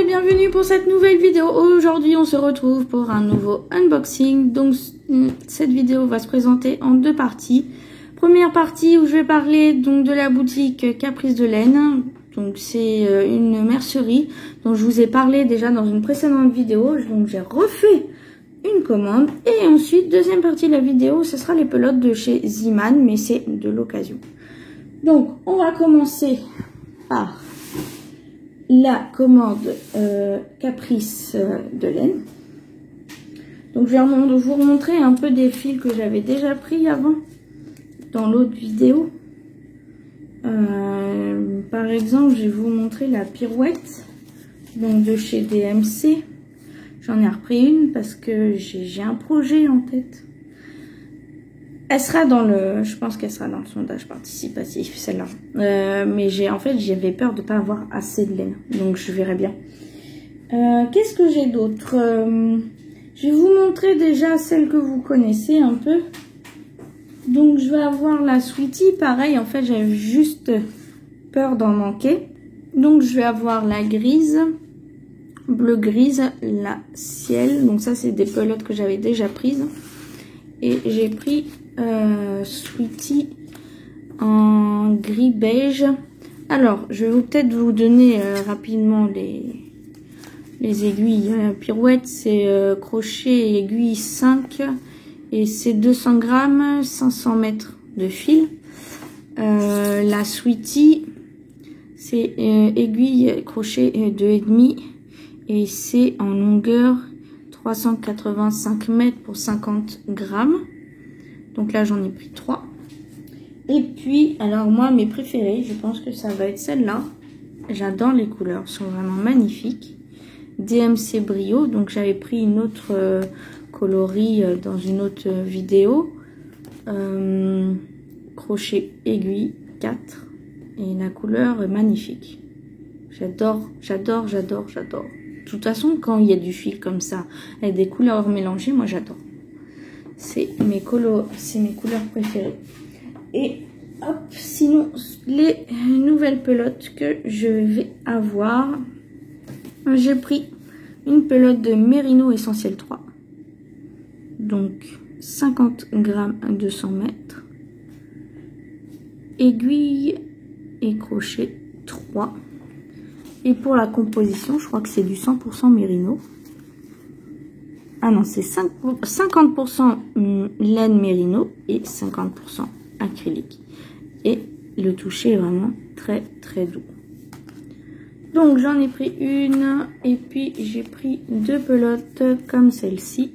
bienvenue pour cette nouvelle vidéo. Aujourd'hui on se retrouve pour un nouveau unboxing. Donc cette vidéo va se présenter en deux parties. Première partie où je vais parler donc de la boutique Caprice de Laine. Donc c'est une mercerie dont je vous ai parlé déjà dans une précédente vidéo. Donc j'ai refait une commande. Et ensuite deuxième partie de la vidéo, ce sera les pelotes de chez Ziman, mais c'est de l'occasion. Donc on va commencer par la commande Caprice de Laine. Donc je vais vous remontrer un peu des fils que j'avais déjà pris avant dans l'autre vidéo. Par exemple, je vais vous montrer la pirouette donc de chez DMC. J'en ai repris une parce que j'ai un projet en tête. Elle sera dans le, je pense qu'elle sera dans le sondage participatif, celle-là. Mais j'avais peur de ne pas avoir assez de laine, donc je verrai bien. Qu'est-ce que j'ai d'autre? Je vais vous montrer déjà celle que vous connaissez un peu. Donc je vais avoir la Sweetie, pareil, en fait j'avais juste peur d'en manquer. Donc je vais avoir la grise, bleu grise, la ciel. Donc ça c'est des pelotes que j'avais déjà prises. Et j'ai pris Sweetie en gris beige. Alors, je vais peut-être vous donner rapidement les aiguilles. Pirouette, c'est crochet et aiguille 5 et c'est 200 grammes, 500 mètres de fil. La Sweetie, c'est aiguille crochet 2,5 et c'est en longueur 385 mètres pour 50 grammes. Donc là, j'en ai pris 3. Et puis, alors moi, mes préférées, je pense que ça va être celle-là. J'adore les couleurs, elles sont vraiment magnifiques. DMC Brio, donc j'avais pris une autre coloris dans une autre vidéo. Crochet aiguille 4. Et la couleur est magnifique. J'adore, j'adore, j'adore, j'adore. De toute façon, quand il y a du fil comme ça, avec des couleurs mélangées, moi j'adore. C'est mes couleurs préférées. Et hop, sinon, les nouvelles pelotes que je vais avoir. J'ai pris une pelote de Merino Essentiel 3. Donc, 50 grammes, 200 mètres. Aiguille et crochet 3. Et pour la composition, je crois que c'est du 100% Merino. Ah non, c'est 50% laine Merino et 50% acrylique. Et le toucher est vraiment très très doux. Donc j'en ai pris une et puis j'ai pris deux pelotes comme celle-ci.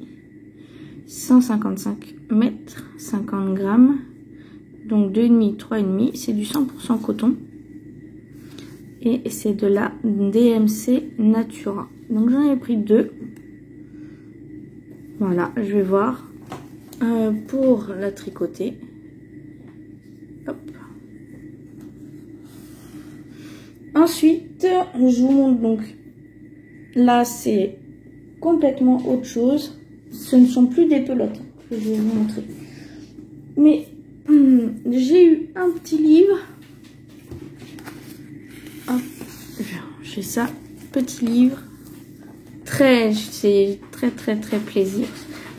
155 mètres, 50 grammes. Donc 2,5, 3,5. C'est du 100% coton. Et c'est de la DMC Natura. Donc j'en ai pris deux. Voilà, je vais voir pour la tricoter. Hop. Ensuite, je vous montre donc. Là, c'est complètement autre chose. Ce ne sont plus des pelotes que je vais vous montrer. Mais j'ai eu un petit livre. J'ai ça, petit livre. C'est très plaisir.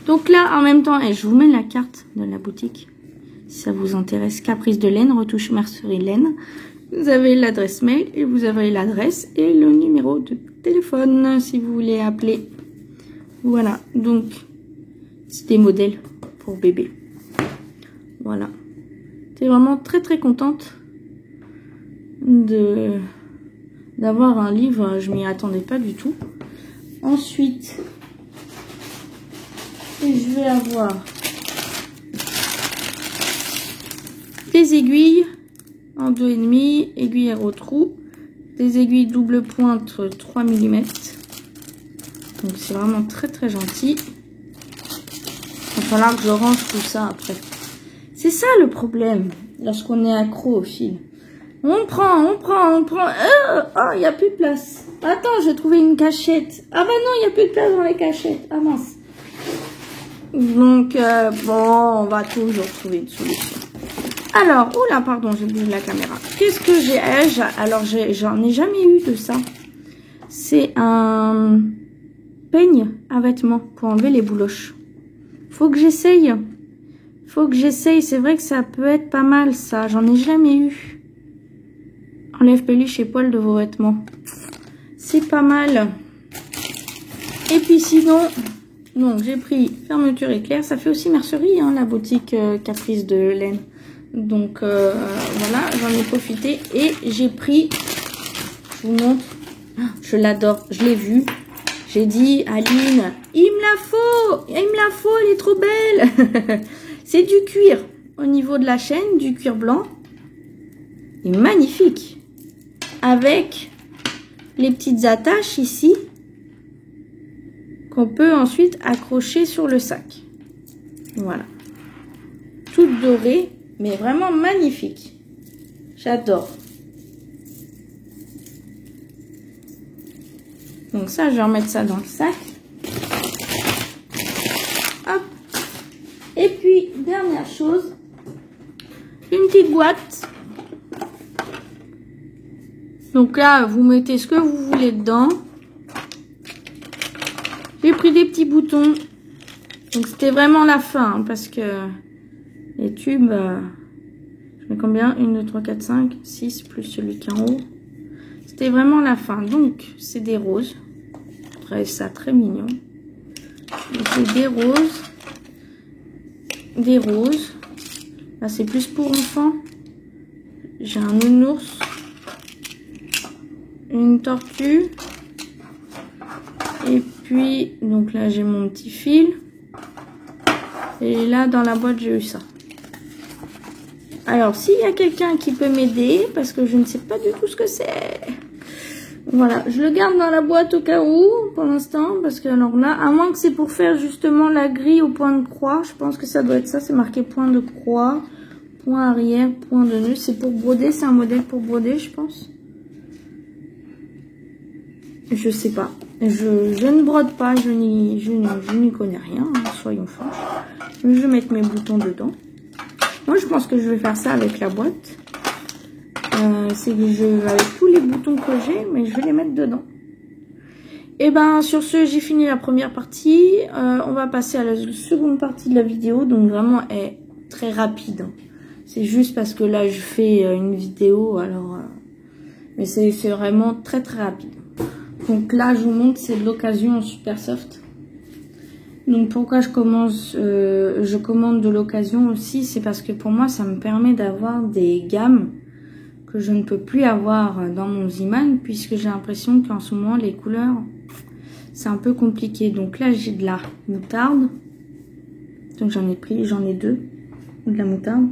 Donc là, en même temps, et je vous mets la carte de la boutique. Si ça vous intéresse, Caprice de Laine, retouche mercerie laine. Vous avez l'adresse mail et vous avez l'adresse et le numéro de téléphone si vous voulez appeler. Voilà, donc c'est des modèles pour bébé. Voilà. J'étais vraiment très contente d'avoir un livre, je m'y attendais pas du tout. Ensuite, je vais avoir des aiguilles en 2,5, aiguille aérotrou, des aiguilles double pointe 3 mm. Donc c'est vraiment très gentil. Il va falloir que je range tout ça après. C'est ça le problème lorsqu'on est accro au fil. On prend. Oh, il n'y a plus de place. Attends, j'ai trouvé une cachette. Ah bah non, il n'y a plus de place dans les cachettes. Ah mince. Donc, bon, on va toujours trouver une solution. Alors, oula, pardon, j'ai bougé la caméra. Qu'est-ce que j'ai? Alors, j'en ai jamais eu de ça. C'est un peigne à vêtements pour enlever les bouloches. Faut que j'essaye. C'est vrai que ça peut être pas mal, ça. J'en ai jamais eu. Enlève peluche et poils de vos vêtements. C'est pas mal. Et puis sinon, donc j'ai pris fermeture éclair. Ça fait aussi mercerie, hein, la boutique Caprice de laine. Donc voilà, j'en ai profité et j'ai pris, je vous montre, je l'adore, je l'ai vu. J'ai dit, Aline, il me la faut, elle est trop belle. C'est du cuir au niveau de la chaîne, du cuir blanc. Et magnifique. Avec les petites attaches ici qu'on peut ensuite accrocher sur le sac. Voilà. Toute dorée, mais vraiment magnifique. J'adore. Donc ça, je vais remettre ça dans le sac. Hop. Et puis, dernière chose, une petite boîte. Donc là, vous mettez ce que vous voulez dedans. J'ai pris des petits boutons. Donc c'était vraiment la fin, hein, parce que les tubes, je mets combien? 1, 2, 3, 4, 5, 6, plus celui qui est en haut. C'était vraiment la fin. Donc, c'est des roses. Je trouve ça très mignon. C'est des roses. Des roses. Là, c'est plus pour enfants. J'ai un nounours. Une tortue. Et puis, donc là, j'ai mon petit fil. Et là, dans la boîte, j'ai eu ça. Alors, s'il y a quelqu'un qui peut m'aider, parce que je ne sais pas du tout ce que c'est. Voilà, je le garde dans la boîte au cas où, pour l'instant, parce que alors là, à moins que c'est pour faire justement la grille au point de croix, je pense que ça doit être ça, c'est marqué point de croix, point arrière, point de nœud, c'est pour broder, c'est un modèle pour broder, je pense. Je sais pas, je ne brode pas, je n'y connais rien, hein, soyons francs. Je vais mettre mes boutons dedans. Moi, je pense que je vais faire ça avec la boîte. C'est avec tous les boutons que j'ai, mais je vais les mettre dedans. Et ben, sur ce, j'ai fini la première partie. On va passer à la seconde partie de la vidéo. Donc, vraiment, elle est très rapide. C'est juste parce que là, je fais une vidéo. Alors, mais c'est vraiment très, très rapide. Donc là, je vous montre, c'est de l'occasion en super soft. Donc pourquoi je commande de l'occasion aussi, c'est parce que pour moi ça me permet d'avoir des gammes que je ne peux plus avoir dans mon Z-Man, puisque j'ai l'impression qu'en ce moment les couleurs c'est un peu compliqué. Donc là j'ai de la moutarde, donc j'en ai deux, de la moutarde.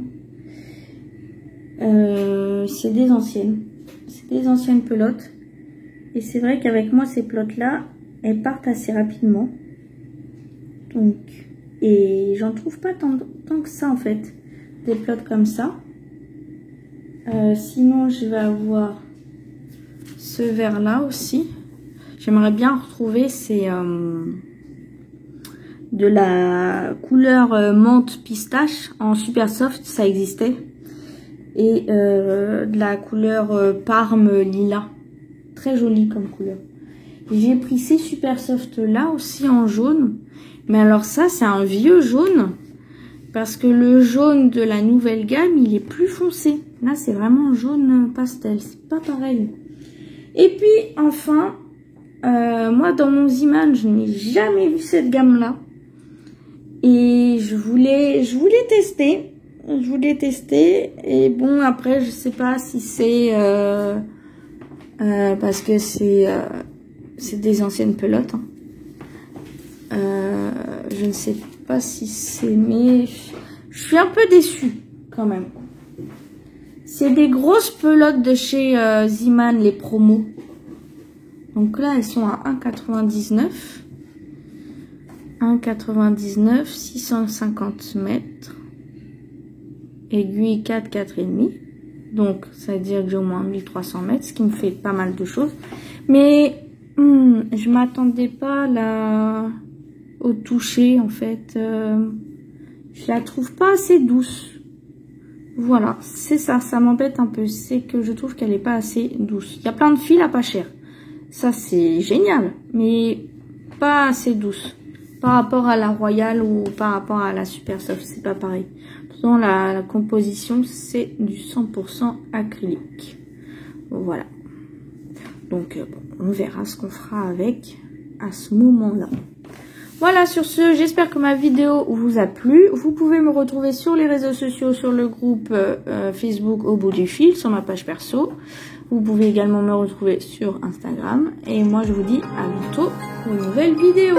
C'est des anciennes pelotes, et c'est vrai qu'avec moi ces pelotes là elles partent assez rapidement. Donc, et j'en trouve pas tant que ça en fait, des pelotes comme ça. Sinon, je vais avoir ce vert là aussi. J'aimerais bien retrouver, c'est de la couleur menthe pistache en super soft, ça existait. Et de la couleur parme lilas, très jolie comme couleur. J'ai pris ces super soft là aussi en jaune. Mais alors ça, c'est un vieux jaune, parce que le jaune de la nouvelle gamme, il est plus foncé. Là, c'est vraiment jaune pastel, c'est pas pareil. Et puis, enfin, moi, dans mon Z-Man, je n'ai jamais vu cette gamme-là. Et je voulais tester. Et bon, après, je sais pas si c'est... parce que c'est des anciennes pelotes, hein. Je ne sais pas si c'est, mais je suis un peu déçue quand même. C'est des grosses pelotes de chez Z-Man, les promos. Donc là, elles sont à 1,99. 1,99, 650 mètres. Aiguille 4, 4,5. Donc, ça veut dire que j'ai au moins 1300 mètres, ce qui me fait pas mal de choses. Mais je m'attendais pas là au toucher, en fait. Je la trouve pas assez douce. Voilà, c'est ça, ça m'embête un peu. C'est que je trouve qu'elle est pas assez douce. Il y a plein de fils à pas cher. Ça, c'est génial, mais pas assez douce. Par rapport à la Royale ou par rapport à la Super Soft, c'est pas pareil. Pourtant, la composition, c'est du 100% acrylique. Voilà. Donc, on verra ce qu'on fera avec à ce moment-là. Voilà, sur ce, j'espère que ma vidéo vous a plu. Vous pouvez me retrouver sur les réseaux sociaux, sur le groupe Facebook Au bout du fil, sur ma page perso. Vous pouvez également me retrouver sur Instagram. Et moi, je vous dis à bientôt pour une nouvelle vidéo.